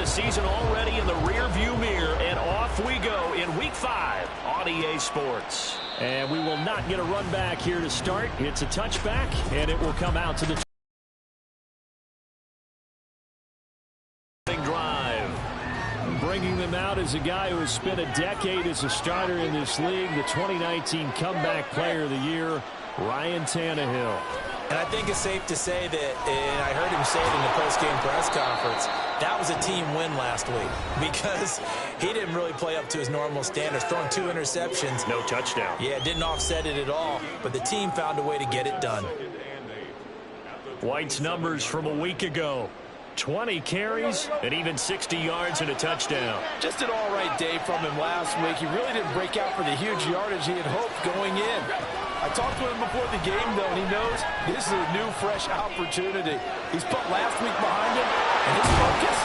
The season already in the rearview mirror, and off we go in Week 5 on EA Sports. And we will not get a run back here to start. It's a touchback, and it will come out to the drive. Bringing them out is a guy who has spent a decade as a starter in this league, the 2019 Comeback Player of the Year, Ryan Tannehill. And I think it's safe to say that, and I heard him say it in the post-game press conference, that was a team win last week because he didn't really play up to his normal standards, throwing 2 interceptions. No touchdown. Yeah, didn't offset it at all, but the team found a way to get it done. White's numbers from a week ago. 20 carries and even 60 yards and a touchdown. Just an all-right day from him last week. He really didn't break out for the huge yardage he had hoped going in. I talked to him before the game, though, and he knows this is a new, fresh opportunity. He's put last week behind him, and his focus,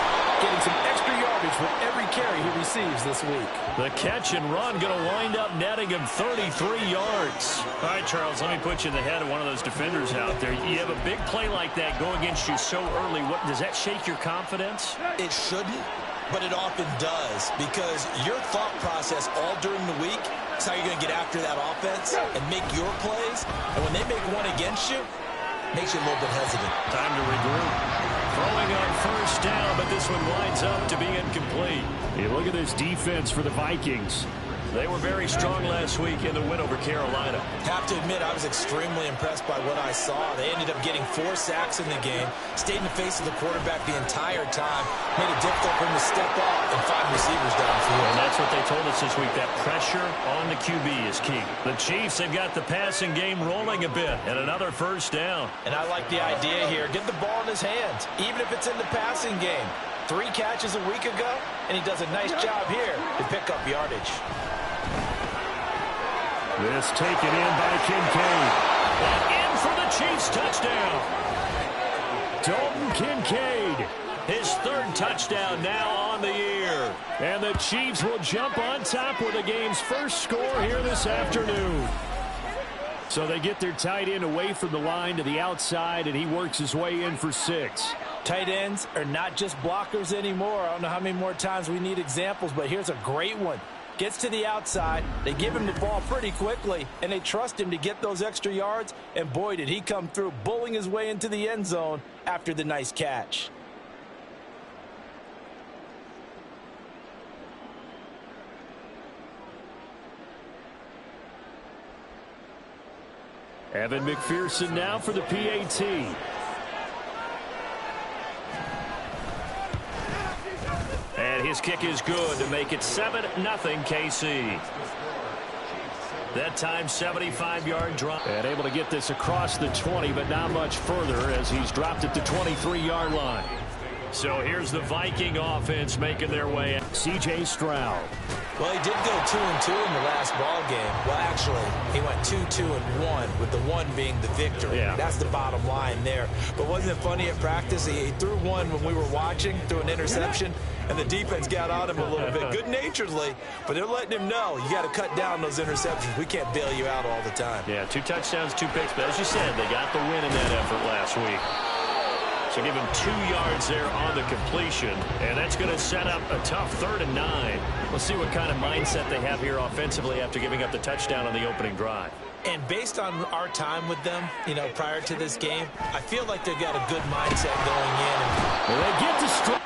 getting some extra yardage with every carry he receives this week. The catch and run going to wind up netting him 33 yards. All right, Charles, let me put you in the head of one of those defenders out there. You have a big play like that go against you so early. What does that shake your confidence? It shouldn't, but it often does because your thought process all during the week is how you're going to get after that offense and make your plays. And when they make one against you, it makes you a little bit hesitant. Time to regroup. Throwing on first down, but this one winds up to be incomplete. You look at this defense for the Vikings. They were very strong last week in the win over Carolina. Have to admit, I was extremely impressed by what I saw. They ended up getting 4 sacks in the game, stayed in the face of the quarterback the entire time, made it difficult for him to step up and find receivers downfield. And that's what they told us this week, that pressure on the QB is key. The Chiefs have got the passing game rolling a bit, and another first down. And I like the idea here. Get the ball in his hands, even if it's in the passing game. 3 catches a week ago, and he does a nice job here to pick up yardage. This taken in by Kincaid. And in for the Chiefs touchdown. Dalton Kincaid, his 3rd touchdown now on the year. And the Chiefs will jump on top with the game's first score here this afternoon. So they get their tight end away from the line to the outside, and he works his way in for 6. Tight ends are not just blockers anymore. I don't know how many more times we need examples, but here's a great one. Gets to the outside, they give him the ball pretty quickly, and they trust him to get those extra yards, and boy, did he come through, bullying his way into the end zone after the nice catch. Evan McPherson now for the PAT. And his kick is good to make it 7-0 KC. That time, 75-yard drive. And able to get this across the 20, but not much further as he's dropped at the 23-yard line. So here's the Viking offense making their way. C.J. Stroud. Well, he did go 2-2 in the last ball game. Well, actually, he went 2-2-1, with the 1 being the victory. Yeah. That's the bottom line there. But wasn't it funny at practice? He threw one when we were watching, threw an interception, and the defense got on him a little bit, good-naturedly. But they're letting him know, you got to cut down those interceptions. We can't bail you out all the time. Yeah, 2 touchdowns, 2 picks. But as you said, they got the win in that effort last week. So give him 2 yards there on the completion, and that's going to set up a tough 3rd and 9. Let's see what kind of mindset they have here offensively after giving up the touchdown on the opening drive. And based on our time with them, prior to this game, I feel like they've got a good mindset going in. And they get to strike.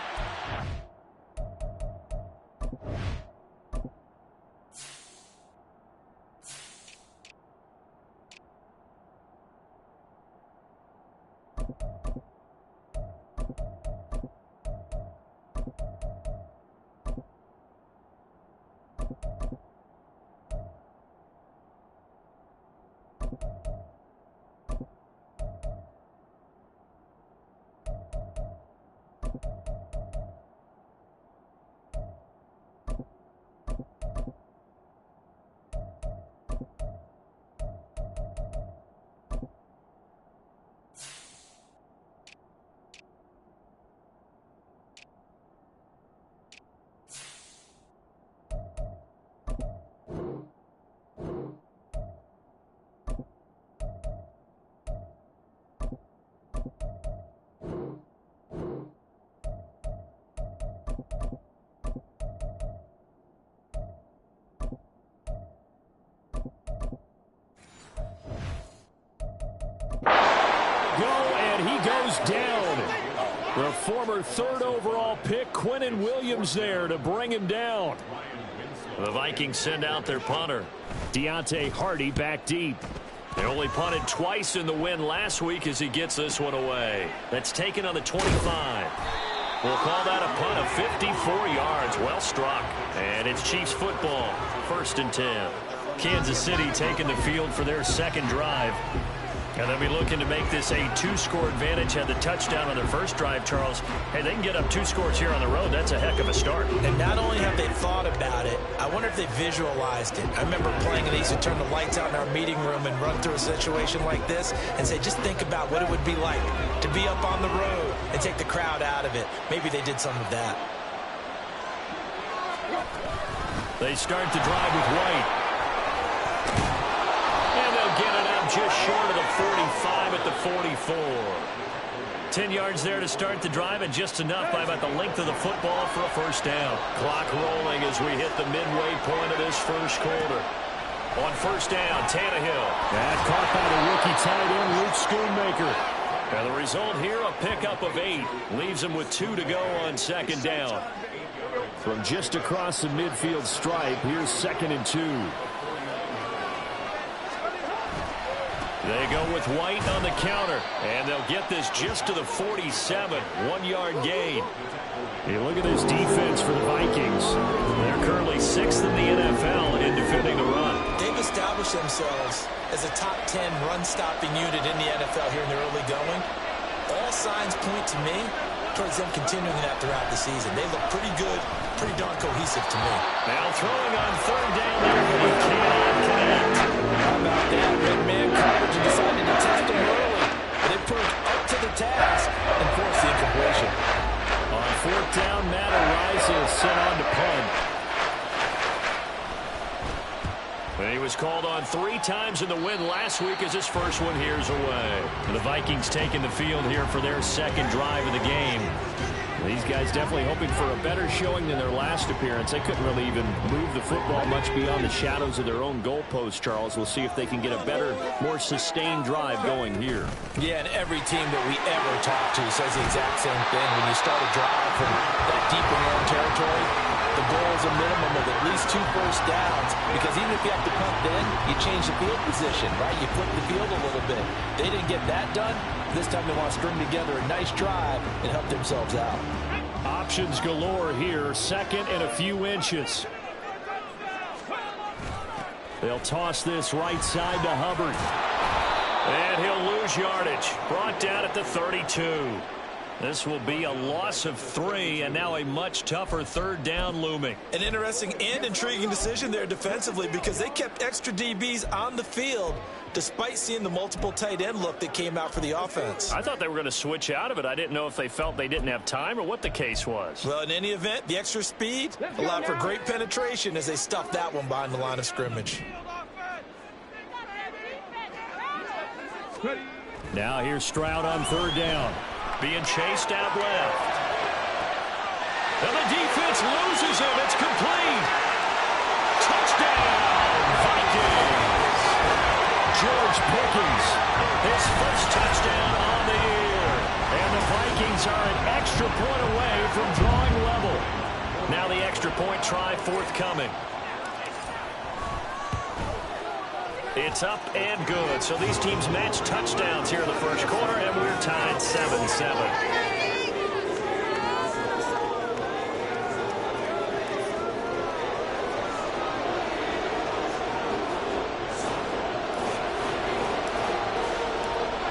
he goes down. The former 3rd overall pick, Quinnen Williams, there to bring him down. The Vikings send out their punter. Deontay Hardy back deep. They only punted twice in the win last week as he gets this one away. That's taken on the 25. We'll call that a punt of 54 yards. Well struck. And it's Chiefs football. 1st and 10. Kansas City taking the field for their second drive. And they'll be looking to make this a 2-score advantage. Had the touchdown on their first drive, Charles. Hey, they can get up 2 scores here on the road. That's a heck of a start. And not only have they thought about it, I wonder if they visualized it. I remember playing and they used to turn the lights out in our meeting room and run through a situation like this and say, just think about what it would be like to be up on the road and take the crowd out of it. Maybe they did some of that. They start the drive with White. Get it up just short of the 45 at the 44. 10 yards there to start the drive, and just enough by about the length of the football for a first down. Clock rolling as we hit the midway point of this first quarter. On first down, Tannehill. That caught by the rookie tight end, Luke Schoonmaker. And the result here, a pickup of 8. Leaves him with 2 to go on second down. From just across the midfield stripe, here's 2nd and 2. They go with White on the counter, and they'll get this just to the 47, 1-yard gain. Hey, look at this defense for the Vikings. They're currently 6th in the NFL in defending the run. They've established themselves as a top 10 run-stopping unit in the NFL here in the early going. All signs point to me towards them continuing that throughout the season. They look pretty good, pretty darn cohesive to me. Now throwing on 3rd down there, but he cannot connect. How about that? Red man coverage and decided to test him early. But it proved up to the task and forced the incompletion. On 4th down, Matt Araiza is sent on to punt. And he was called on 3 times in the win last week as his first one here's away. And the Vikings taking the field here for their second drive of the game. These guys definitely hoping for a better showing than their last appearance. They couldn't really even move the football much beyond the shadows of their own goalpost, Charles. We'll see if they can get a better, more sustained drive going here. Yeah, and every team that we ever talk to says the exact same thing. When you start a drive from that deep in your own territory, the goal is a minimum of at least 2 first downs, because even if you have to punt then, you change the field position, right? You flip the field a little bit. They didn't get that done. This time they want to string together a nice drive and help themselves out. Options galore here. 2nd and a few inches. They'll toss this right side to Hubbard. And he'll lose yardage. Brought down at the 32. This will be a loss of 3, and now a much tougher 3rd down looming. An interesting and intriguing decision there defensively, because they kept extra DBs on the field despite seeing the multiple tight end look that came out for the offense. I thought they were going to switch out of it. I didn't know if they felt they didn't have time or what the case was. Well, in any event, the extra speed allowed for great penetration as they stuffed that one behind the line of scrimmage. Now here's Stroud on 3rd down. Being chased out left. And the defense loses him. It's complete. Touchdown, Vikings. George Pickens, his first touchdown on the year. And the Vikings are an extra point away from drawing level. Now the extra point try forthcoming. It's up and good. So these teams match touchdowns here in the first quarter, and we're tied 7-7.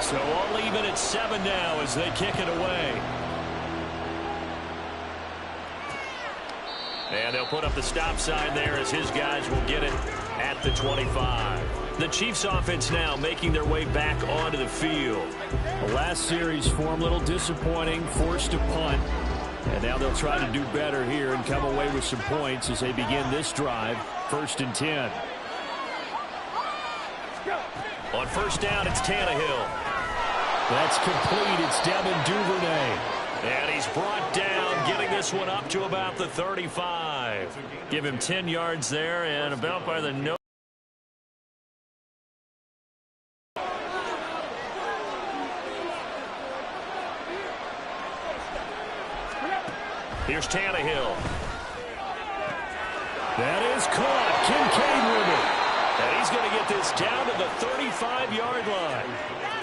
So all even at 7 now as they kick it away. And they'll put up the stop sign there as his guys will get it at the 25. The Chiefs offense now making their way back onto the field. The last series form a little disappointing, forced to punt. And now they'll try to do better here and come away with some points as they begin this drive. 1st and 10. On first down, it's Tannehill. That's complete. It's Devin Duvernay. And he's brought down, getting this one up to about the 35. Give him 10 yards there and about by the nose. Here's Tannehill. That is caught. Kincaid with it. And he's going to get this down to the 35-yard line.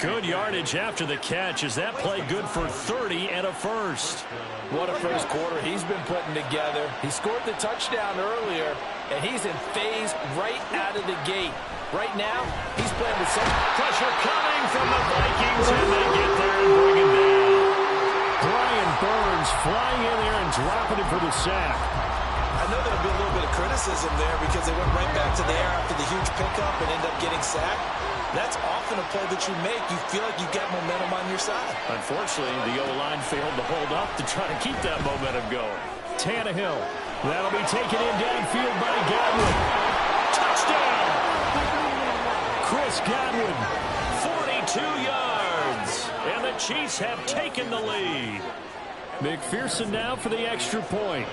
Good yardage after the catch. Is that play good for 30 and a first? What a first quarter he's been putting together. He scored the touchdown earlier, and he's in phase right out of the gate. Right now, he's playing with some pressure coming from the Vikings, and they get there and bring him down. Brian Burns flying in there and dropping him for the sack. I know there'll be a little bit of criticism there because they went right back to the air after the huge pickup and end up getting sacked. That's often a play that you make. You feel like you get momentum on your side. Unfortunately, the O-line failed to hold up to try to keep that momentum going. Tannehill. That'll be taken in downfield by Godwin. Touchdown! Chris Godwin, 42 yards. And the Chiefs have taken the lead. McPherson now for the extra point.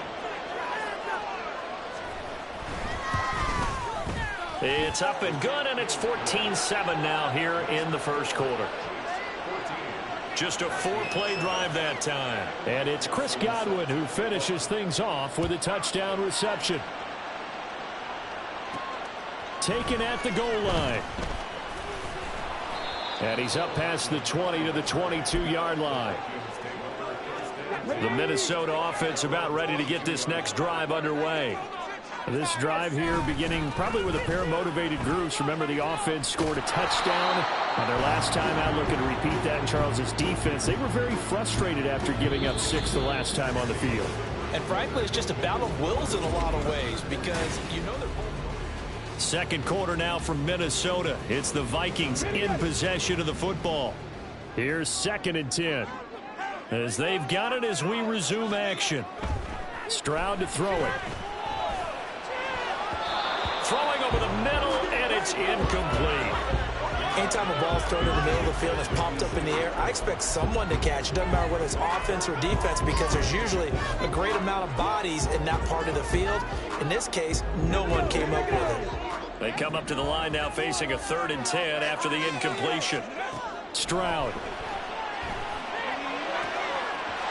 It's up and good, and it's 14-7 now here in the first quarter. Just a 4-play drive that time. And it's Chris Godwin who finishes things off with a touchdown reception. Taken at the goal line. And he's up past the 20 to the 22-yard line. The Minnesota offense about ready to get this next drive underway. This drive here beginning probably with a pair of motivated groups. Remember, the offense scored a touchdown on their last time out. Looking to repeat that in Charles's defense. They were very frustrated after giving up 6 the last time on the field. And frankly, it's just a battle of wills in a lot of ways because you know they're... Second quarter now from Minnesota. It's the Vikings in possession of the football. Here's 2nd and 10. As they've got it as we resume action. Stroud to throw it. Throwing over the middle, and it's incomplete. Anytime a ball's thrown in the middle of the field and it's popped up in the air, I expect someone to catch. It doesn't matter whether it's offense or defense because there's usually a great amount of bodies in that part of the field. In this case, no one came up with it. They come up to the line now facing a 3rd and 10 after the incompletion. Stroud.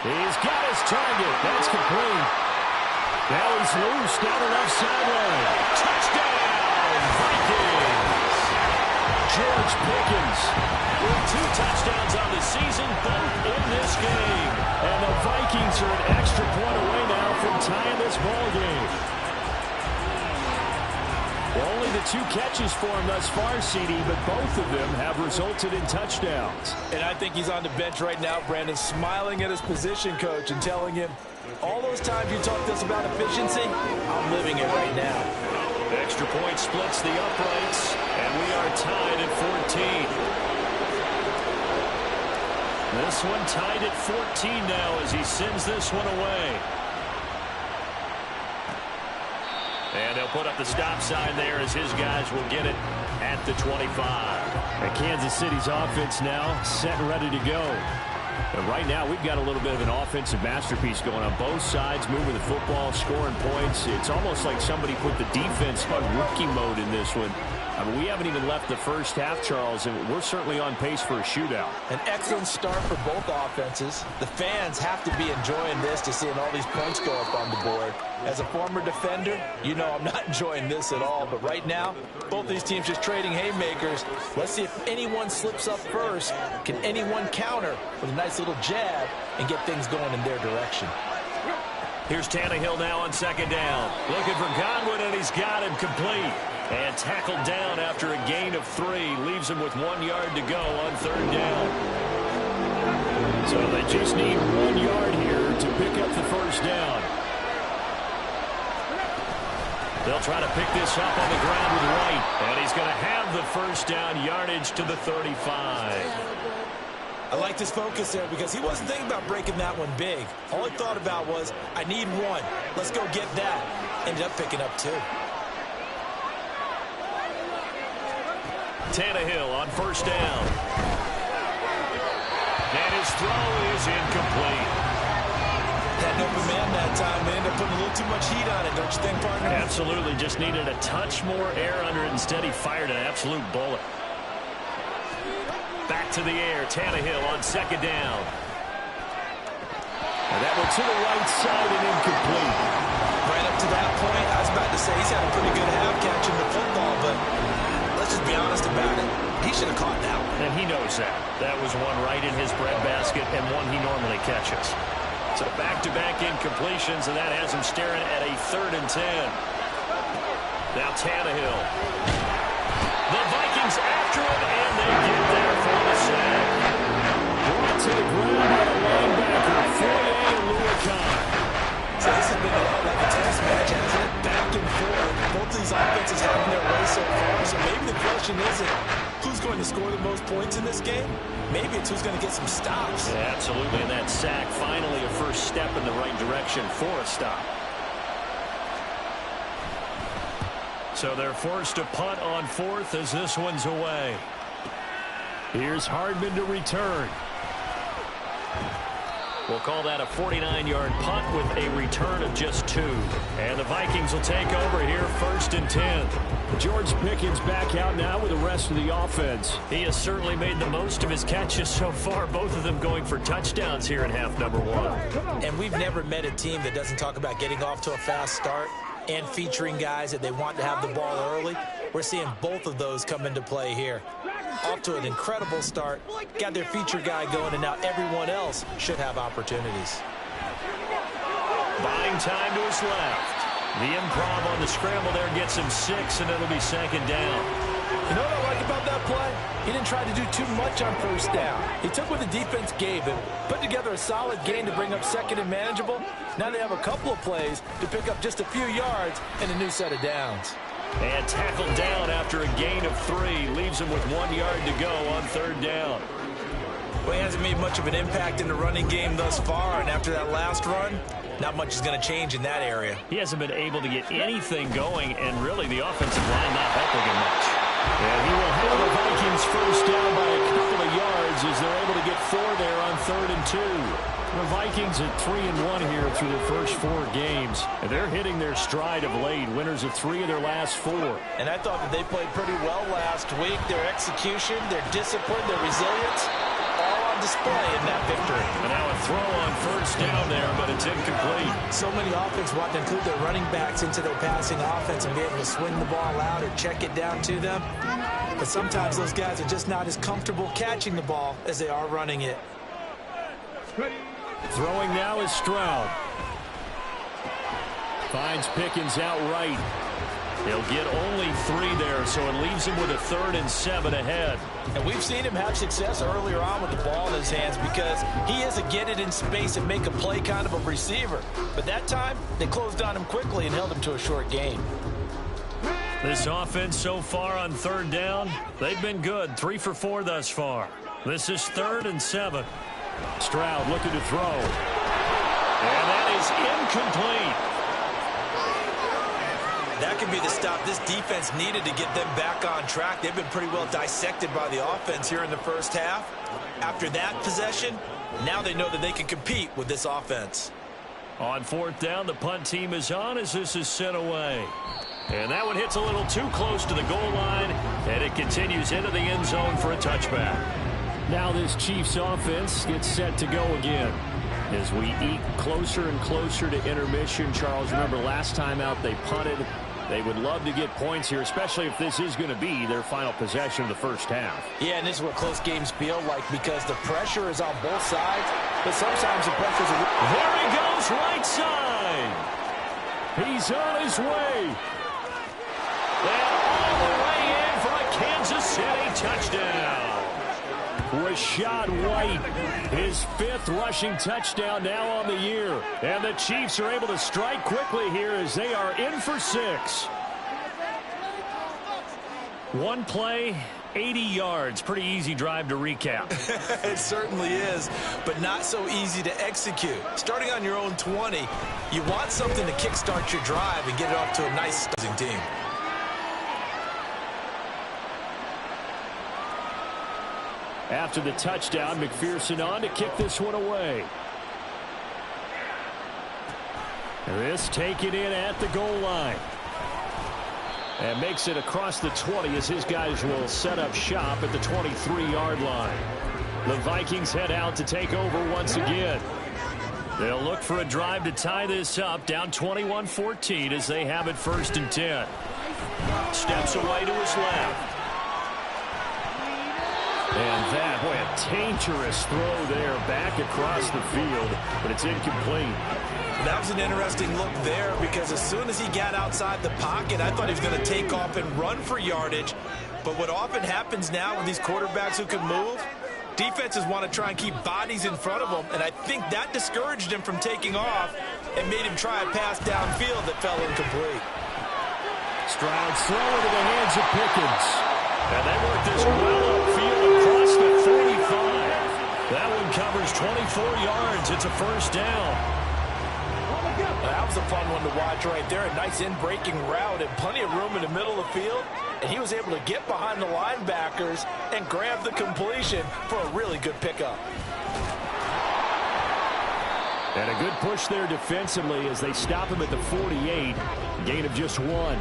He's got his target. That's complete. Now he's loose down the left sideline. Touchdown, Vikings! George Pickens with 2 touchdowns on the season, both in this game. And the Vikings are an extra point away now from tying this ball game. Well, only the 2 catches for him thus far, CD, but both of them have resulted in touchdowns. And I think he's on the bench right now, Brandon, smiling at his position coach and telling him, all those times you talked to us about efficiency, I'm living it right now. Extra point splits the uprights, and we are tied at 14. This one tied at 14 now as he sends this one away. And they'll put up the stop sign there as his guys will get it at the 25. And Kansas City's offense now set and ready to go. And right now, we've got a little bit of an offensive masterpiece going on both sides, moving the football, scoring points. It's almost like somebody put the defense on rookie mode in this one. I mean, we haven't even left the first half, Charles, and we're certainly on pace for a shootout. An excellent start for both offenses. The fans have to be enjoying this to seeing all these points go up on the board. As a former defender, you know I'm not enjoying this at all. But right now, both these teams just trading haymakers. Let's see if anyone slips up first. Can anyone counter with a nice little jab and get things going in their direction? Here's Tannehill now on 2nd down. Looking for Godwin, and he's got him complete. And tackled down after a gain of 3. Leaves him with 1 yard to go on 3rd down. So they just need 1 yard here to pick up the first down. They'll try to pick this up on the ground with White. And he's going to have the first down, yardage to the 35. I like this focus there because he wasn't thinking about breaking that one big. All he thought about was, I need 1. Let's go get that. Ended up picking up 2. Tannehill on 1st down. And his throw is incomplete. Had an open man that time. They ended up putting a little too much heat on it, don't you think, partner? Absolutely. Just needed a touch more air under it. Instead, he fired an absolute bullet. Back to the air. Tannehill on 2nd down. And that one to the right side and incomplete. Right up to that point, I was about to say he's had a pretty good half catching the football, but let's just be honest about it. He should have caught that one. And he knows that. That was one right in his breadbasket and one he normally catches. So back-to-back incompletions, and that has him staring at a 3rd and 10. Now Tannehill. The Vikings after him, and they get there for the sack. Brought to the ground by the linebacker, Foye Oluokun. So this has been like a tennis match, hasn't it? Back and forth. Both of these offenses having their way so far. So maybe the question isn't who's going to score the most points in this game. Maybe it's who's going to get some stops. Yeah, absolutely. And that sack, finally a first step in the right direction for a stop. So they're forced to punt on 4th as this one's away. Here's Hardman to return. We'll call that a 49-yard punt with a return of just 2. And the Vikings will take over here 1st and 10. George Pickens back out now with the rest of the offense. He has certainly made the most of his catches so far, both of them going for touchdowns here in half number 1. And we've never met a team that doesn't talk about getting off to a fast start and featuring guys that they want to have the ball early. We're seeing both of those come into play here. Off to an incredible start, got their feature guy going, and now everyone else should have opportunities. Buying time to his left. The improv on the scramble there gets him 6, and it'll be 2nd down. You know what I like about that play? He didn't try to do too much on 1st down. He took what the defense gave him, put together a solid gain to bring up 2nd and manageable. Now they have a couple of plays to pick up just a few yards and a new set of downs. And tackled down after a gain of 3. Leaves him with 1 yard to go on 3rd down. Well, he hasn't made much of an impact in the running game thus far, and after that last run, not much is going to change in that area. He hasn't been able to get anything going, and really the offensive line not helping him much. And he will have the Vikings first down by a couple of yards as they're able to get 4 there on 3rd and 2. The Vikings at 3-1 here through their first 4 games. And they're hitting their stride of late. Winners of 3 of their last 4. And I thought that they played pretty well last week. Their execution, their discipline, their resilience, all on display in that victory. And now a throw on 1st down there, but it's incomplete. So many offenses want to include their running backs into their passing offense and be able to swing the ball out or check it down to them. But sometimes those guys are just not as comfortable catching the ball as they are running it. Throwing now is Stroud. Finds Pickens outright. He'll get only 3 there, so it leaves him with a 3rd and 7 ahead. And we've seen him have success earlier on with the ball in his hands because he is a get it in space and make a play kind of a receiver. But that time, they closed on him quickly and held him to a short gain. This offense so far on 3rd down, they've been good. 3 for 4 thus far. This is 3rd and 7. Stroud looking to throw. And that is incomplete. That could be the stop this defense needed to get them back on track. They've been pretty well dissected by the offense here in the first half. After that possession, now they know that they can compete with this offense. On 4th down, the punt team is on as this is sent away. And that one hits a little too close to the goal line, and it continues into the end zone for a touchback. Now this Chiefs offense gets set to go again. As we eke closer and closer to intermission, Charles, remember last time out they punted. They would love to get points here, especially if this is going to be their final possession of the first half. Yeah, and this is what close games feel like because the pressure is on both sides, but sometimes the pressure is... There he goes, right side. He's on his way. And all the way in for a Kansas City touchdown. Rachaad White, his 5th rushing touchdown now on the year. And the Chiefs are able to strike quickly here as they are in for 6. One play, 80 yards. Pretty easy drive to recap. It certainly is, but not so easy to execute. Starting on your own 20, you want something to kickstart your drive and get it off to a nice starting team. After the touchdown, McPherson on to kick this one away. This taken in at the goal line. And makes it across the 20 as his guys will set up shop at the 23-yard line. The Vikings head out to take over once again. They'll look for a drive to tie this up, down 21-14 as they have it 1st and 10. Steps away to his left. And that, boy, a dangerous throw there back across the field, but it's incomplete. That was an interesting look there because as soon as he got outside the pocket, I thought he was going to take off and run for yardage. But what often happens now with these quarterbacks who can move, defenses want to try and keep bodies in front of them, and I think that discouraged him from taking off and made him try a pass downfield that fell incomplete. Stroud's throw into the hands of Pickens. And they work this well upfield across the 35. That one covers 24 yards. It's a 1st down. That was a fun one to watch right there. A nice in-breaking route and plenty of room in the middle of the field. And he was able to get behind the linebackers and grab the completion for a really good pickup. And a good push there defensively as they stop him at the 48. Gain of just 1.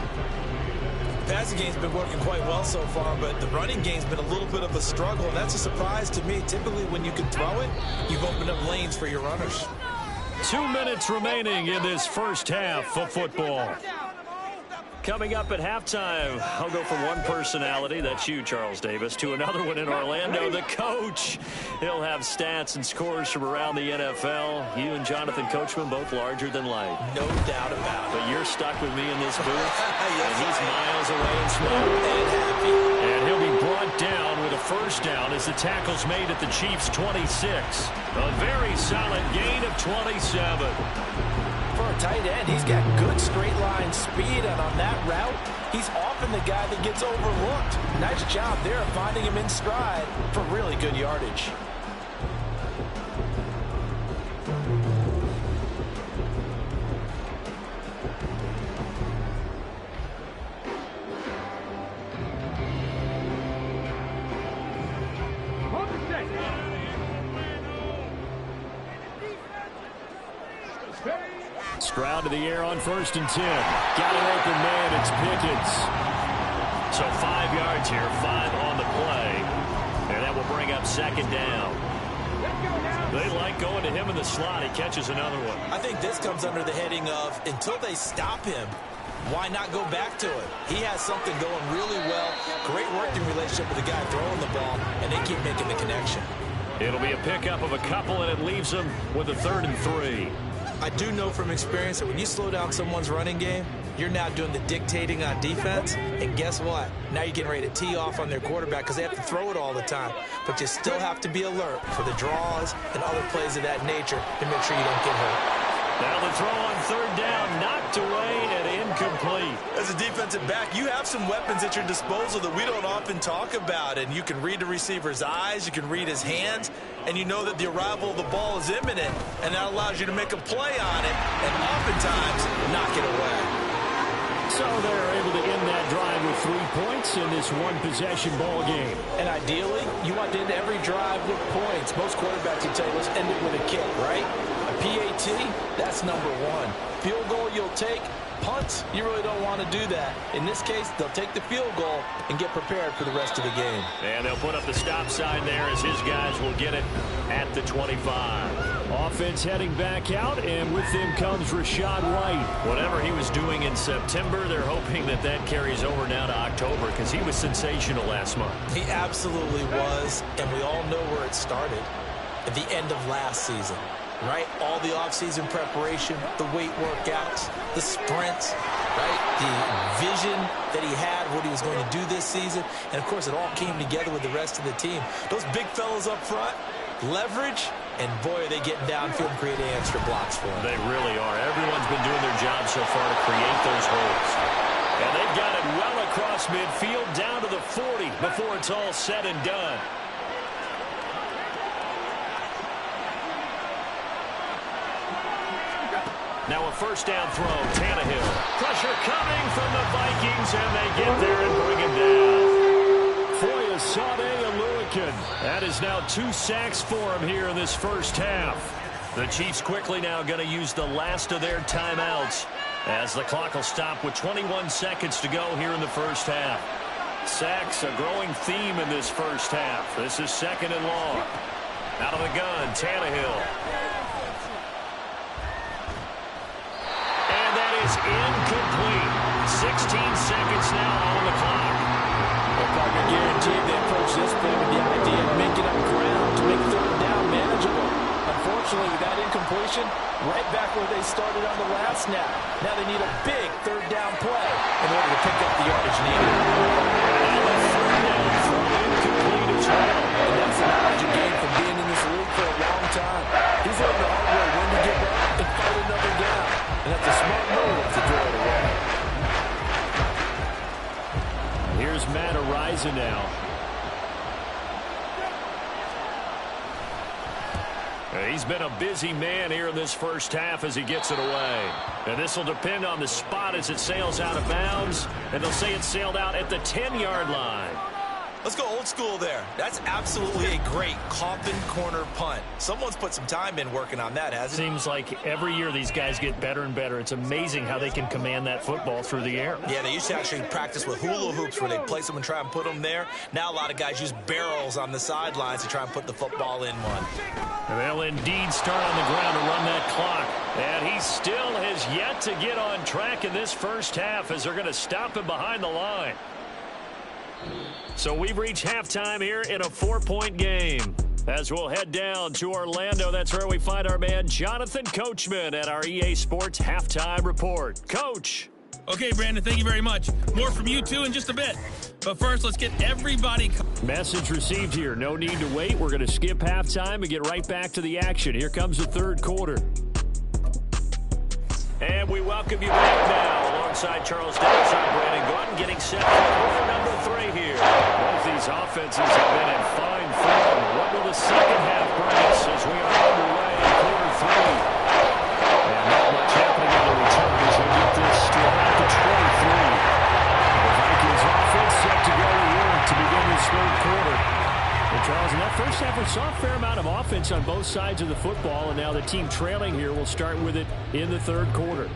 The passing game's been working quite well so far, but the running game's been a little bit of a struggle, and that's a surprise to me. Typically, when you can throw it, you've opened up lanes for your runners. 2 minutes remaining in this 1st half of football. Coming up at halftime, I'll go from one personality, that's you, Charles Davis, to another one in Orlando, the coach. He'll have stats and scores from around the NFL. You and Jonathan Coachman, both larger than life. No doubt about it. But you're stuck with me in this booth, Yes, and he's miles away and smiling. And happy. And he'll be brought down with a 1st down as the tackle's made at the Chiefs' 26. A very solid gain of 27. For a tight end, he's got good straight line speed, and on that route, he's often the guy that gets overlooked. Nice job there of finding him in stride for really good yardage. Stroud to the air on 1st and 10. Got an open man. It's Pickens. So 5 yards here, 5 on the play. And that will bring up 2nd down. They like going to him in the slot. He catches another one. I think this comes under the heading of until they stop him, why not go back to it? He has something going really well. Great working relationship with the guy throwing the ball, and they keep making the connection. It'll be a pickup of a couple, and it leaves them with a 3rd and 3. I do know from experience that when you slow down someone's running game, you're now doing the dictating on defense, and guess what? Now you're getting ready to tee off on their quarterback because they have to throw it all the time. But you still have to be alert for the draws and other plays of that nature to make sure you don't get hurt. Now the throw on 3rd down, knocked away and incomplete. As a defensive back, you have some weapons at your disposal that we don't often talk about, and you can read the receiver's eyes, you can read his hands, and you know that the arrival of the ball is imminent, and that allows you to make a play on it and oftentimes knock it away. So they're able to end that drive with 3 points in this one-possession ball game. And ideally, you want to end every drive with points. Most quarterbacks would tell you, let's end it with a kick, right? A PAT, that's number 1. Field goal you'll take. Punts, you really don't want to do that. In this case, they'll take the field goal and get prepared for the rest of the game. And they'll put up the stop sign there as his guys will get it at the 25. Offense heading back out, and with them comes Rashad White. Whatever he was doing in September, they're hoping that that carries over now to October because he was sensational last month. He absolutely was, and we all know where it started at the end of last season. Right? All the offseason preparation, the weight workouts, the sprints, right? The vision that he had, what he was going to do this season. And, of course, it all came together with the rest of the team. Those big fellas up front, leverage, and, boy, are they getting downfield and creating extra blocks for him. They really are. Everyone's been doing their job so far to create those holes. And they've got it well across midfield down to the 40 before it's all said and done. Now a 1st down throw, Tannehill. Pressure coming from the Vikings, and they get there and bring him down. Foyesade Aluakin. That is now 2 sacks for him here in this 1st half. The Chiefs quickly now going to use the last of their timeouts as the clock will stop with 21 seconds to go here in the 1st half. Sacks, a growing theme in this 1st half. This is 2nd and long. Out of the gun, Tannehill. seconds now on the clock. Well, partner, guaranteed they approach this play with the idea of making up ground to make third down manageable. Unfortunately, with that incompletion, right back where they started on the last snap. Now they need a big third down play in order to pick up the yardage needed. And the third down throw incomplete as well. And that's the knowledge you gain from being in this league for a long time. He's learned the hard way when to give up and fight another down. And that's a smart move to throw it away. Here's Matt Araiza now. He's been a busy man here in this first half as he gets it away. And this will depend on the spot as it sails out of bounds. And they'll say it sailed out at the 10-yard line. Let's go old school there. That's absolutely a great coffin corner punt. Someone's put some time in working on that, hasn't it? Seems like every year these guys get better and better. It's amazing how they can command that football through the air. Yeah, they used to actually practice with hula hoops where they'd place them and try and put them there. Now a lot of guys use barrels on the sidelines to try and put the football in one. And they'll indeed start on the ground to run that clock. And he still has yet to get on track in this first half as they're going to stop him behind the line. So we've reached halftime here in a 4-point game. As we'll head down to Orlando, that's where we find our man Jonathan Coachman at our EA Sports Halftime Report. Coach. Okay, Brandon, thank you very much. More from you two in just a bit. But first, let's get everybody... Message received here. No need to wait. We're going to skip halftime and get right back to the action. Here comes the third quarter. And we welcome you back now. Alongside Charles Davis, I'm Brandon Gordon, getting set for quarter number 3 here. Both these offenses have been in fine form. What will the second half bring us as we are underway in quarter 3? And not much happening on the return as we get this to about the 23. The Vikings offense set to go here to begin this third quarter. And Charles, in that first half, we saw a fair amount of offense on both sides of the football, and now the team trailing here will start with it in the third quarter.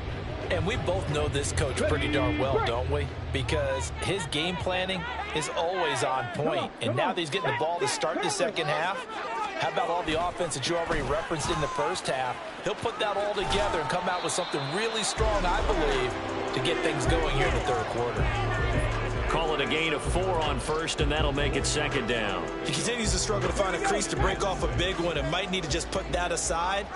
And we both know this coach pretty darn well, don't we? Because his game planning is always on point. And now that he's getting the ball to start the second half, how about all the offense that you already referenced in the first half? He'll put that all together and come out with something really strong, I believe, to get things going here in the third quarter. Call it a gain of 4 on first, and that'll make it second down. He continues to struggle to find a crease to break off a big one and might need to just put that aside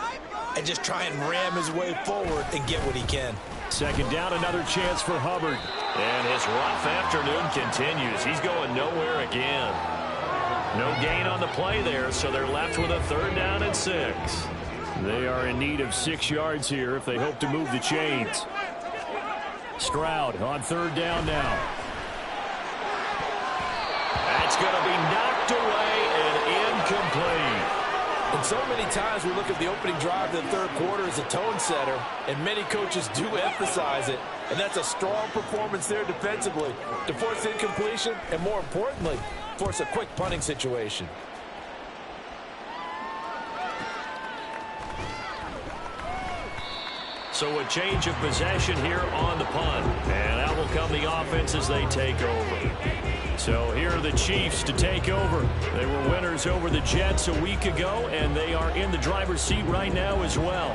and just try and ram his way forward and get what he can. Second down, another chance for Hubbard. And his rough afternoon continues. He's going nowhere again. No gain on the play there, so they're left with a third down and 6. They are in need of 6 yards here if they hope to move the chains. Stroud on third down now. That's going to be knocked away and incomplete. And so many times we look at the opening drive of the third quarter as a tone setter, and many coaches do emphasize it. And that's a strong performance there defensively to force incompletion and, more importantly, force a quick punting situation. So a change of possession here on the punt. And out will come the offense as they take over. So here are the Chiefs to take over. They were winners over the Jets a week ago, and they are in the driver's seat right now as well.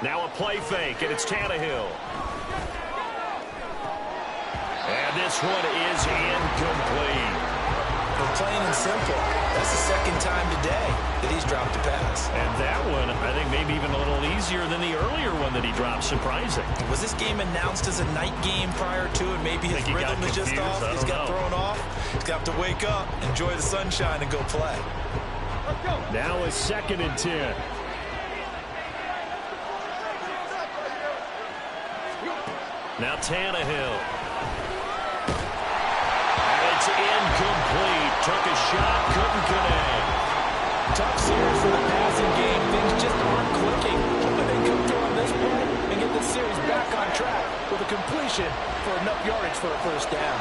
Now a play fake, and it's Tannehill. And this one is incomplete. For plain and simple, that's the second time today that he's dropped a pass. And that one, I think, maybe even a little easier than the earlier one that he dropped. Surprising. Was this game announced as a night game prior to it? Maybe his rhythm is just off. He's got thrown off. He's got to wake up, enjoy the sunshine, and go play. Now a 2nd and 10. Now Tannehill. And it's incomplete. Took a shot, couldn't connect. Tough series for the passing game. Things just aren't clicking. Hoping they come through on this play and get the series back on track with a completion for enough yardage for a first down.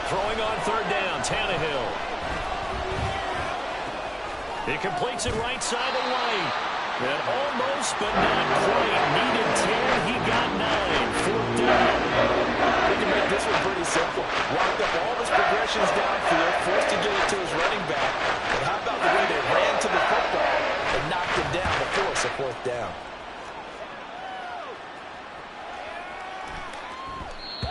Throwing on third down, Tannehill. He completes it right side to White. And almost, but not quite. Needed 10. He got 9. Fourth down. We can make this one pretty simple. Locked up all his progressions downfield, forced to get it to his running back. But how about the way they ran to the football and knocked him down before it's a fourth down?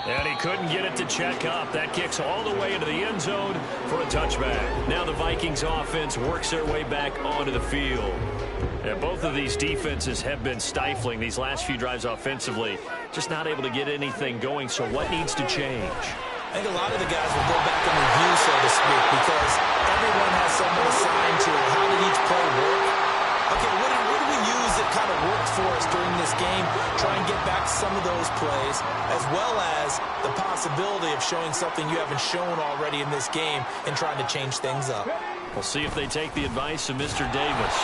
And he couldn't get it to check up. That kicks all the way into the end zone for a touchback. Now the Vikings offense works their way back onto the field. And both of these defenses have been stifling these last few drives offensively. Just not able to get anything going. So what needs to change? I think a lot of the guys will go back and review, so to speak, because everyone has someone assigned to how did each play work. Okay, what do we use that kind of worked for us during this game? Try and get back some of those plays, as well as the possibility of showing something you haven't shown already in this game and trying to change things up. We'll see if they take the advice of Mr. Davis.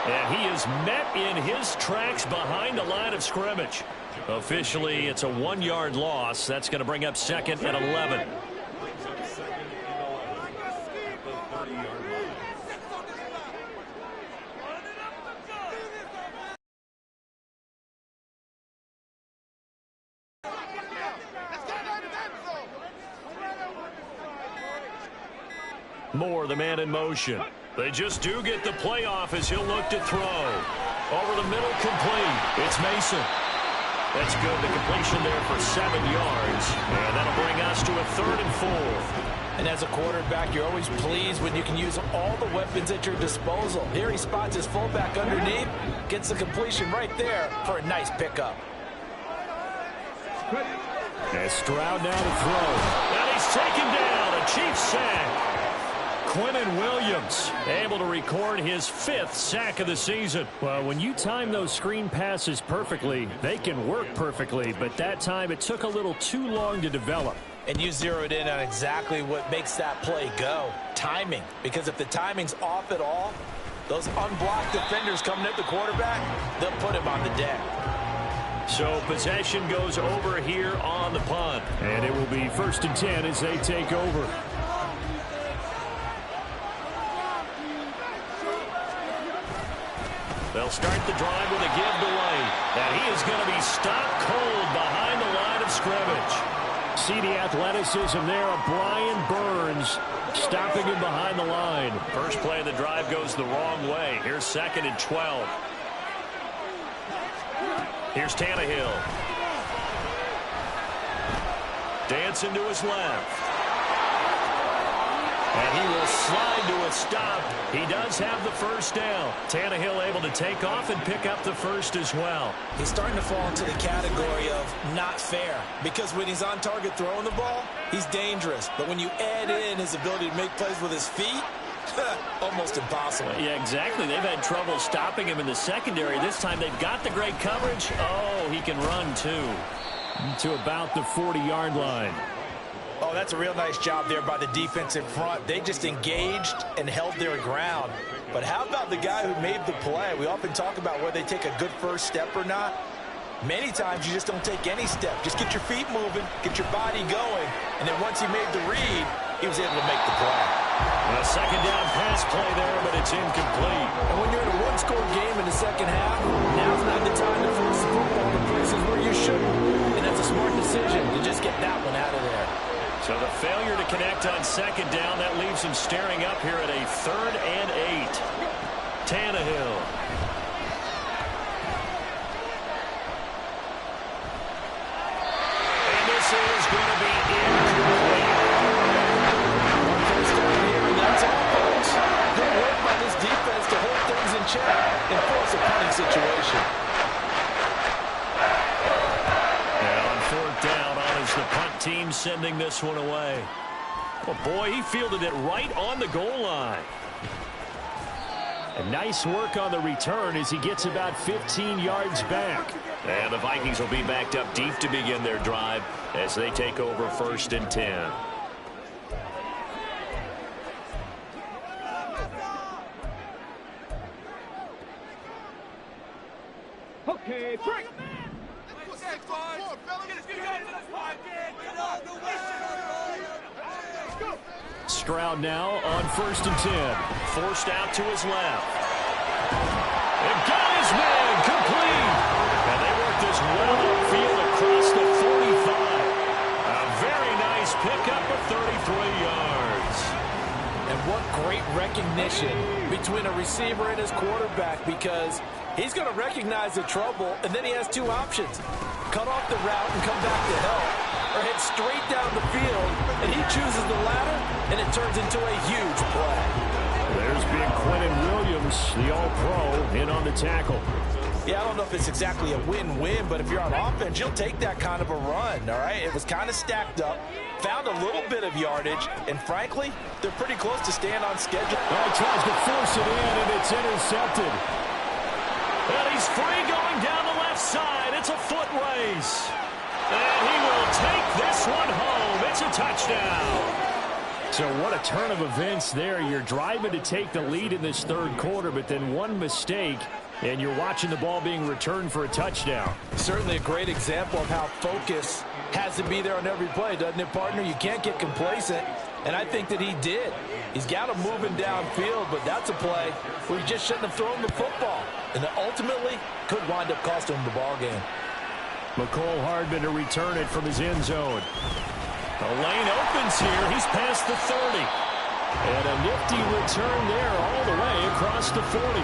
And he is met in his tracks behind the line of scrimmage. Officially, it's a 1-yard loss. That's going to bring up second and 11. Moore, the man in motion. They just do get the play off as he'll look to throw. Over the middle, complete. It's Mason. That's good. The completion there for 7 yards. And that'll bring us to a 3rd and 4. And as a quarterback, you're always pleased when you can use all the weapons at your disposal. Here he spots his fullback underneath, gets the completion right there for a nice pickup. And Stroud now to throw. And he's taken down. A Chiefs sack. Quinnen Williams able to record his 5th sack of the season. Well, when you time those screen passes perfectly, they can work perfectly. But that time, it took a little too long to develop. And you zeroed in on exactly what makes that play go. Timing. Because if the timing's off at all, those unblocked defenders coming at the quarterback, they'll put him on the deck. So possession goes over here on the punt. And it will be 1st and 10 as they take over. They'll start the drive with a give to White. And he is going to be stopped cold behind the line of scrimmage. See the athleticism there of Brian Burns stopping him behind the line. First play of the drive goes the wrong way. Here's 2nd and 12. Here's Tannehill. Dancing to his left. And he will slide to a stop. He does have the first down. Tannehill able to take off and pick up the first as well. He's starting to fall into the category of not fair, because when he's on target throwing the ball, he's dangerous. But when you add in his ability to make plays with his feet, almost impossible. Yeah, exactly. They've had trouble stopping him in the secondary. This time they've got the great coverage. Oh, he can run too. To about the 40-yard line. Oh, that's a real nice job there by the defense in front. They just engaged and held their ground. But how about the guy who made the play? We often talk about whether they take a good first step or not. Many times you just don't take any step. Just get your feet moving, get your body going, and then once he made the read, he was able to make the play. A 2nd down pass play there, but it's incomplete. And when you're in a one-score game in the second half, now's not the time to force the football to places where you shouldn't. And that's a smart decision to just get that one out of there. So the failure to connect on 2nd down, that leaves him staring up here at a 3rd and 8. Tannehill. And this is going to be incomplete. One first down here, and that's all, folks. Good work by this defense to hold things in check and force a punting situation. And on 4th down, the punt team sending this one away. Well, boy, he fielded it right on the goal line. And nice work on the return as he gets about 15 yards back. And the Vikings will be backed up deep to begin their drive as they take over 1st and 10. Okay, break. Stroud now on 1st and 10. Forced out to his left. And got his man complete. And they work this well upfield across the 45. A very nice pickup of 33 yards. And what great recognition between a receiver and his quarterback, because he's going to recognize the trouble, and then he has two options. Cut off the route and come back to help, or head straight down the field, and he chooses the latter, and it turns into a huge play. There's big Quentin Williams, the All-Pro, in on the tackle. Yeah, I don't know if it's exactly a win-win, but if you're on offense, you'll take that kind of a run, all right? It was kind of stacked up, found a little bit of yardage, and frankly, they're pretty close to staying on schedule. Oh, he tries to force it in, and it's intercepted. And he's free going down the left side. It's a foot race. And he will take this one home. It's a touchdown. So what a turn of events there. You're driving to take the lead in this third quarter, but then one mistake, and you're watching the ball being returned for a touchdown. Certainly a great example of how focus has to be there on every play, doesn't it, partner? You can't get complacent, and I think that he did. He's got him moving downfield, but that's a play where he just shouldn't have thrown the football, and it ultimately could wind up costing him the ball game. McCole Hardman to return it from his end zone. The lane opens here. He's past the 30. And a nifty return there all the way across the 40.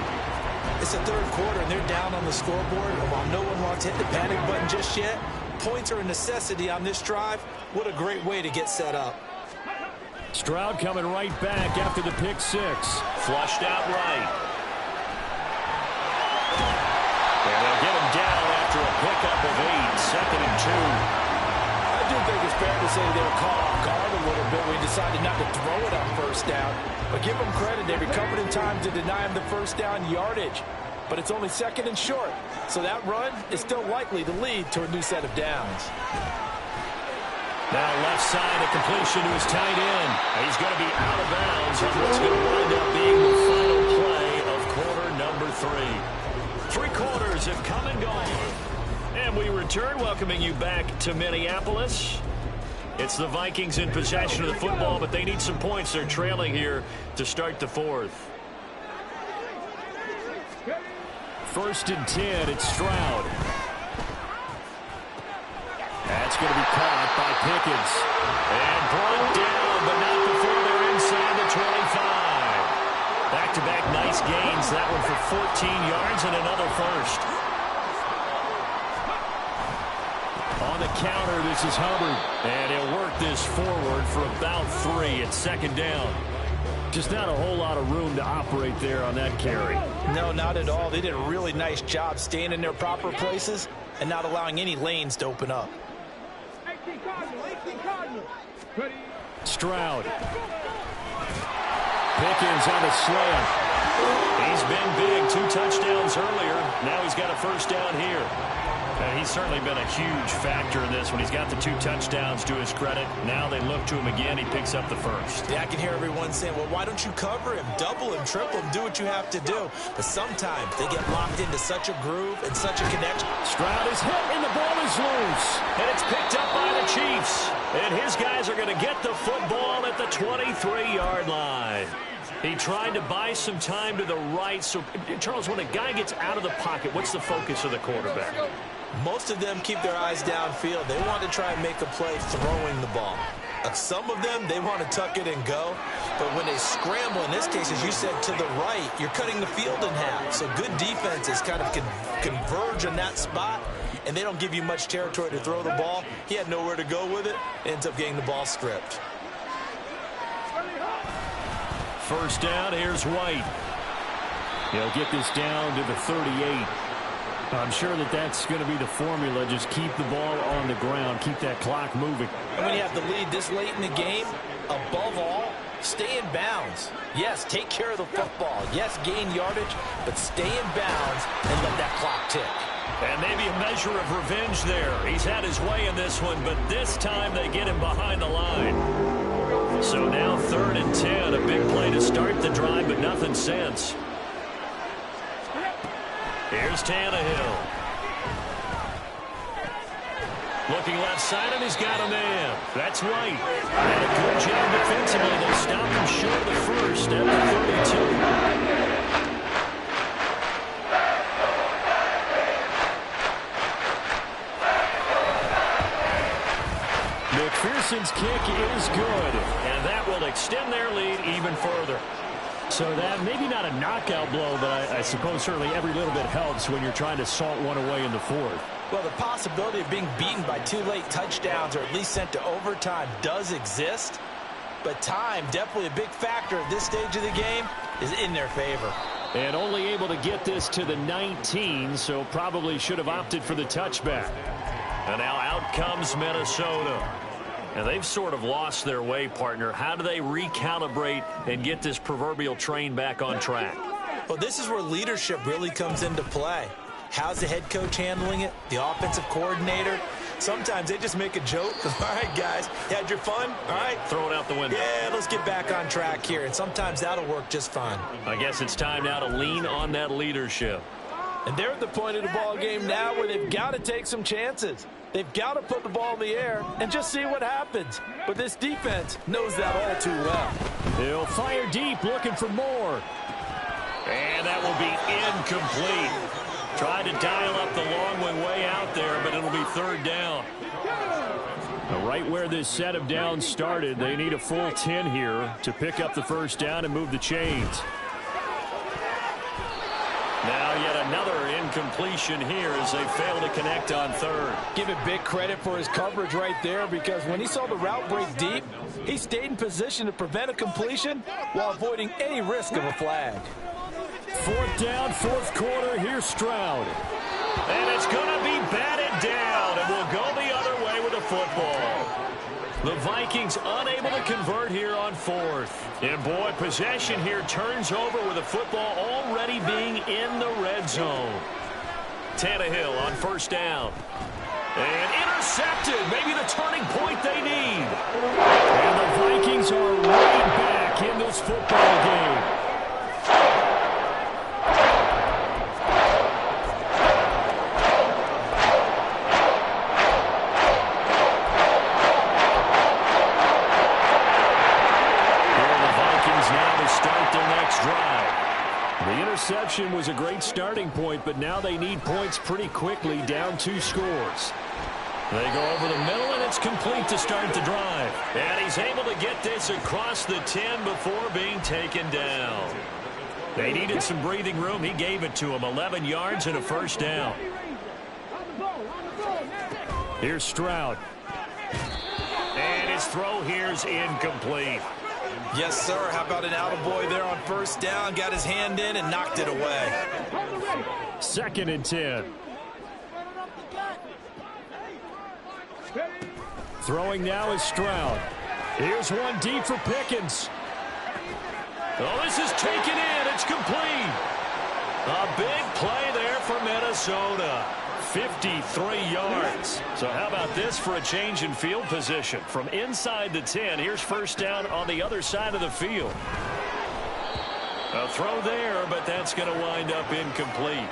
It's the third quarter, and they're down on the scoreboard. And while no one wants to hit the panic button just yet, points are a necessity on this drive. What a great way to get set up. Stroud coming right back after the pick six. Flushed out right. And they'll get him down after a pickup of 8, 2nd and 2. I do think it's fair to say they were caught off guard a little bit when he decided not to throw it on first down. But give them credit, they recovered in time to deny him the first down yardage. But it's only 2nd and short, so that run is still likely to lead to a new set of downs. Now left side, a completion to his tight end. He's going to be out of bounds on what's going to wind up being the final play of quarter number 3. 3 quarters have come and gone. And we return, welcoming you back to Minneapolis. It's the Vikings in possession of the football, but they need some points. They're trailing here to start the 4th. 1st and 10, it's Stroud. That's going to be caught by Pickens. And brought down, but not before they're inside the 25. Back-to-back nice gains. That one for 14 yards and another first. On the counter, this is Hubbard. And he'll work this forward for about 3. It's 2nd down. Just not a whole lot of room to operate there on that carry. No, not at all. They did a really nice job staying in their proper places and not allowing any lanes to open up. Stroud. Pickens on the slant. He's been big. 2 touchdowns earlier. Now he's got a first down here. And he's certainly been a huge factor in this when he's got the 2 touchdowns to his credit. Now they look to him again. He picks up the first. Yeah, I can hear everyone saying, well, why don't you cover him, double him, triple him, do what you have to do. But sometimes they get locked into such a groove and such a connection. Stroud is hit and the ball is loose. And it's picked up by the Chiefs. And his guys are going to get the football at the 23-yard line. He tried to buy some time to the right. So, Charles, when a guy gets out of the pocket, what's the focus of the quarterback? Most of them keep their eyes downfield. They want to try and make a play throwing the ball. Some of them, they want to tuck it and go. But when they scramble, in this case, as you said, to the right, you're cutting the field in half. So good defenses kind of converge on that spot, and they don't give you much territory to throw the ball. He had nowhere to go with it. Ends up getting the ball stripped. First down, here's White. He'll get this down to the 38. I'm sure that that's going to be the formula. Just keep the ball on the ground. Keep that clock moving. And when you have the lead this late in the game, above all, stay in bounds. Yes, take care of the football. Yes, gain yardage, but stay in bounds and let that clock tick. And maybe a measure of revenge there. He's had his way in this one, but this time they get him behind the line. So now 3rd and 10. A big play to start the drive, but nothing since. Here's Tannehill. Looking left side, and he's got a man. That's White. And a good job defensively. They stopped him short of the first at the 32. McPherson's kick is good, and that will extend their lead even further. So that maybe not a knockout blow, but I suppose certainly every little bit helps when you're trying to salt one away in the fourth. Well, the possibility of being beaten by 2 late touchdowns or at least sent to overtime does exist, but time, definitely a big factor at this stage of the game, is in their favor. And only able to get this to the 19, so probably should have opted for the touchback. And now out comes Minnesota. And they've sort of lost their way, partner. How do they recalibrate and get this proverbial train back on track? Well, this is where leadership really comes into play. How's the head coach handling it? The offensive coordinator? Sometimes they just make a joke. All right, guys, you had your fun? All right. Throw it out the window. Yeah, let's get back on track here. And sometimes that'll work just fine. I guess it's time now to lean on that leadership. And they're at the point of the ball game now where they've got to take some chances. They've got to put the ball in the air and just see what happens. But this defense knows that all too well. He'll fire deep, looking for more. And that will be incomplete. Tried to dial up the long one way out there, but it'll be third down. Right where this set of downs started, they need a full 10 here to pick up the first down and move the chains. Now yet another incompletion here as they fail to connect on third. Give it big credit for his coverage right there, because when he saw the route break deep, he stayed in position to prevent a completion while avoiding any risk of a flag. Fourth down, fourth quarter. Here's Stroud. And it's going to be batted down, and we'll go the other way with the football. The Vikings unable to convert here on fourth. And boy, possession here turns over with the football already being in the red zone. Tannehill on first down. And intercepted. Maybe the turning point they need. And the Vikings are right back in this football game. Interception was a great starting point, but now they need points pretty quickly, down 2 scores. They go over the middle, and it's complete to start the drive. And he's able to get this across the 10 before being taken down. They needed some breathing room. He gave it to them, 11 yards and a first down. Here's Stroud. And his throw here's incomplete. Yes, sir. How about an attaboy there on first down? Got his hand in and knocked it away. 2nd and 10. Throwing now is Stroud. Here's one deep for Pickens. Oh, this is taken in. It's complete. A big play there for Minnesota. 53 yards. So how about this for a change in field position? From inside the 10, here's first down on the other side of the field. A throw there, but that's going to wind up incomplete.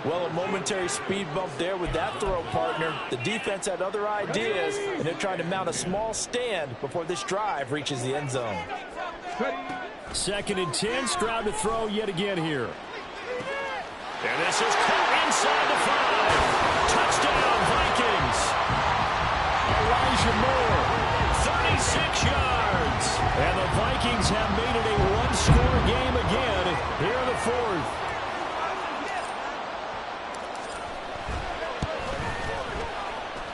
Well, a momentary speed bump there with that throw, partner. The defense had other ideas, and they're trying to mount a small stand before this drive reaches the end zone. 2nd and 10, Stroud to throw yet again here. And this is caught inside the 5. Touchdown, Vikings. Elijah Moore, 36 yards. And the Vikings have made it a one-score game again here in the fourth.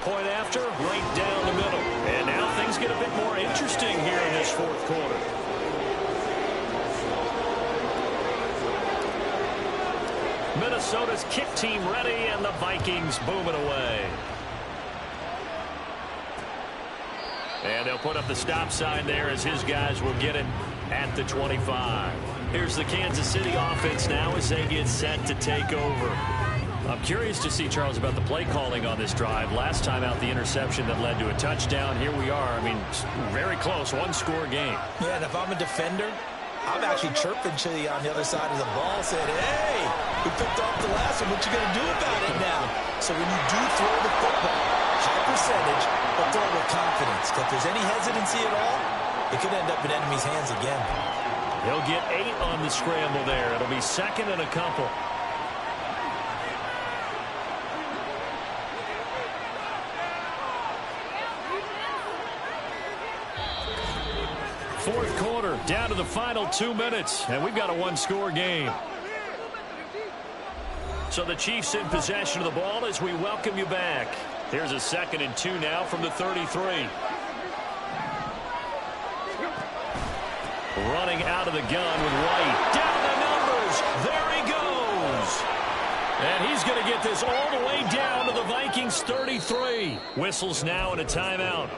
Point after, right down the middle. And now things get a bit more interesting here in this fourth quarter. Minnesota's kick team ready, and the Vikings booming away. And they'll put up the stop sign there as his guys will get it at the 25. Here's the Kansas City offense now as they get set to take over. I'm curious to see, Charles, about the play calling on this drive. Last time out, the interception that led to a touchdown. Here we are. I mean, very close, one-score game. Yeah, and if I'm a defender, I'm actually chirping to you on the other side of the ball, saying, hey, we picked off the last one. What you going to do about it now? So when you do throw the football, how percentage, but throw it with confidence. If there's any hesitancy at all, it could end up in enemy's hands again. He'll get 8 on the scramble there. It'll be second and a couple. Fourth quarter, down to the final 2 minutes, and we've got a one-score game. So the Chiefs in possession of the ball as we welcome you back. Here's a 2nd and 2 now from the 33. Running out of the gun with White. Down the numbers. There he goes. And he's going to get this all the way down to the Vikings 33. Whistles now and a timeout.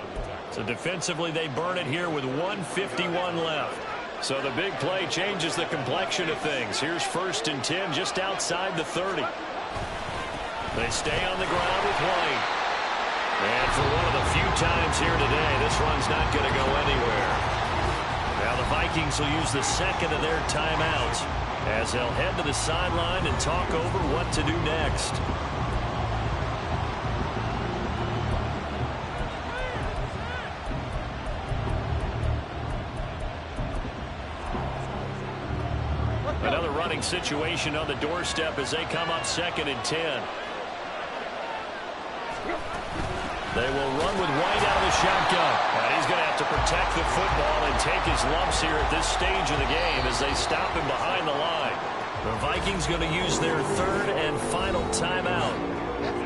So defensively they burn it here with 1:51 left. So the big play changes the complexion of things. Here's 1st and 10 just outside the 30. They stay on the ground with White. And for one of the few times here today, this run's not going to go anywhere. Now the Vikings will use the 2nd of their timeouts as they'll head to the sideline and talk over what to do next. Another running situation on the doorstep as they come up 2nd and 10. They will run with White out of the shotgun. And he's going to have to protect the football and take his lumps here at this stage of the game as they stop him behind the line. The Vikings going to use their 3rd and final timeout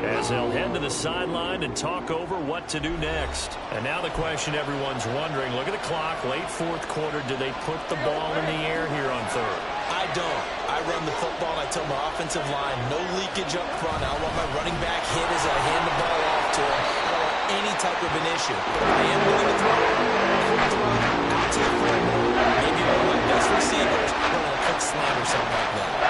as they'll head to the sideline and talk over what to do next. And now the question everyone's wondering, look at the clock, late 4th quarter, do they put the ball in the air here on 3rd? I don't. I run the football and I tell my offensive line, no leakage up front. I want my running back hit as I hand the ball off to him. I don't want any type of an issue. But if I am going to throw it, quick throw out to the perimeter. Maybe one of my best receivers running a quick slant or something like that.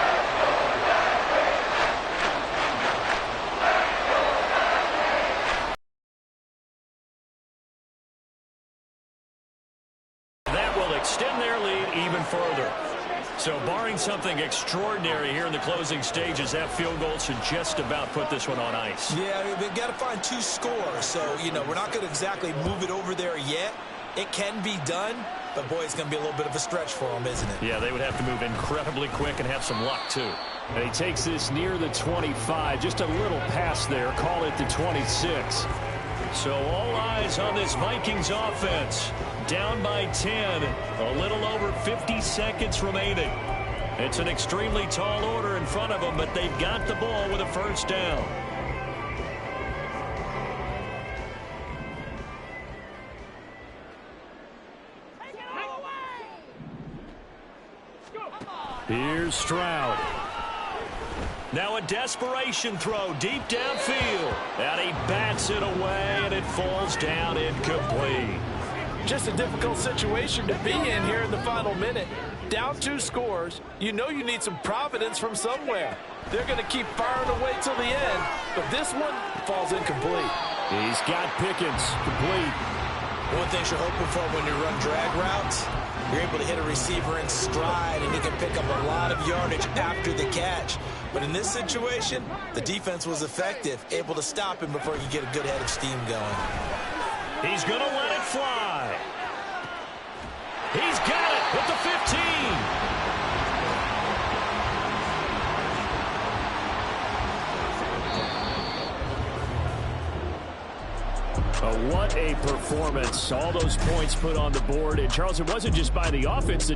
That will extend their lead even further. So barring something extraordinary here in the closing stages, that field goal should just about put this one on ice. Yeah, we've got to find 2 scores. So, you know, we're not going to exactly move it over there yet. It can be done, but, boy, it's going to be a little bit of a stretch for them, isn't it? Yeah, they would have to move incredibly quick and have some luck, too. And he takes this near the 25, just a little past there, call it the 26. So all eyes on this Vikings offense. Down by 10, a little over 50 seconds remaining. It's an extremely tall order in front of them, but they've got the ball with a 1st down. Here's Stroud. Now a desperation throw deep downfield. And he bats it away, and it falls down incomplete. Just a difficult situation to be in here in the final minute. Down 2 scores. You know you need some providence from somewhere. They're going to keep firing away till the end, but this one falls incomplete. He's got Pickens complete. One thing you're hoping for when you run drag routes, you're able to hit a receiver in stride, and he can pick up a lot of yardage after the catch. But in this situation, the defense was effective, able to stop him before he could get a good head of steam going. He's going to let it fly. He's got it at the 15. What a performance. All those points put on the board. And, Charles, it wasn't just by the offense.